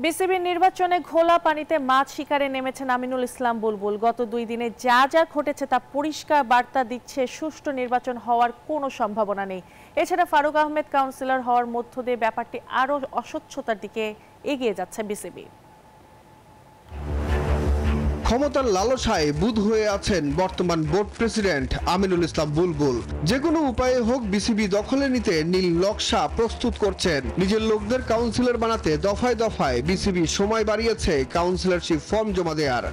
বিসিবির নির্বাচনে ঘোলা পানিতে মাছ শিকারে নেমেছেন আমিনুল ইসলাম বুলবুল। গত 2 দিনে যা যা ঘটেছে তা পরিষ্কার বার্তা দিচ্ছে সুষ্ঠু নির্বাচন হওয়ার কোনো সম্ভাবনা নেই। এছাড়া ফারুক আহমেদ কাউন্সিলর হওয়ার মধ্য দিয়ে ব্যাপারটি আরও অস্বচ্ছতার দিকে এগিয়ে যাচ্ছে বিসিবি। ক্ষমতার লালসায় বুঁদ হয়ে আছেন বর্তমান বোর্ড প্রেসিডেন্ট আমিনুল ইসলাম বুলবুল। যে কোনো উপায়ে হোক বিসিবি দখলে নিতে নীল নকশা প্রস্তুত করছেন। নিজের লোকদের কাউন্সিলর বানাতে দফায় দফায় বিসিবি সময় বাড়িয়েছে কাউন্সিলরশিপ ফর্ম জমা দেওয়ার।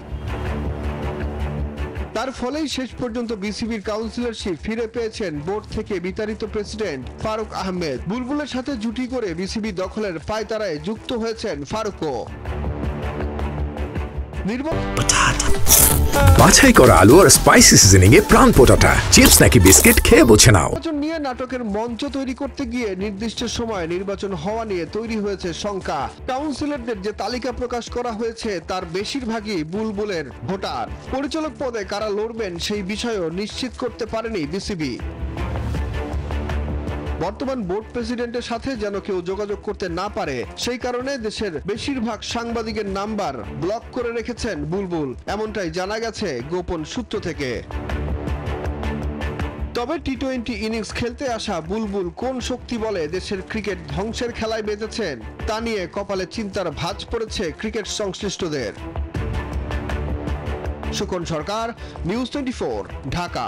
তার ফলেই শেষ পর্যন্ত বিসিবির কাউন্সিলরশিপ ফিরে পেয়েছেন বোর্ড থেকে বিতাড়িত প্রেসিডেন্ট ফারুক আহমেদ। বুলবুলের সাথে জুটি করে বিসিবি দখলের পায়তারায় যুক্ত হয়েছেন ফারুকও। বাছাই করা আলু আর স্পাইসি সিজনিং এ প্রাণ পোটাটা চিপস নাকি বিস্কিট খেয়ে বুঝে নাও। নির্বাচন নিয়ে নাটকের মঞ্চ তৈরি করতে গিয়ে নির্দিষ্ট সময়ে নির্বাচন হওয়া নিয়ে তৈরি হয়েছে শঙ্কা। কাউন্সিলরদের যে তালিকা প্রকাশ করা হয়েছে তার বেশিরভাগই বুলবুলের ভোটার। পরিচালক পদে কারা লড়বেন সেই বিষয়ও নিশ্চিত করতে পারেনি বিসিবি। বর্তমান বোর্ড প্রেসিডেন্টের সাথে যেন কেউ যোগাযোগ করতে না পারে সেই কারণে দেশের বেশিরভাগ সাংবাদিকের নাম্বার ব্লক করে রেখেছেন বুলবুল, এমনটাই জানা গেছে গোপন সূত্র থেকে। তবে টি-20 ইনিংস খেলতে আসা বুলবুল কোন শক্তি বলে দেশের ক্রিকেট ধ্বংসের খেলায় বেঁধেছেন তা নিয়ে কপালে চিন্তার ভাঁজ পড়েছে ক্রিকেট সংশ্লিষ্টদের। সুকন সরকার, নিউজ 24, ঢাকা।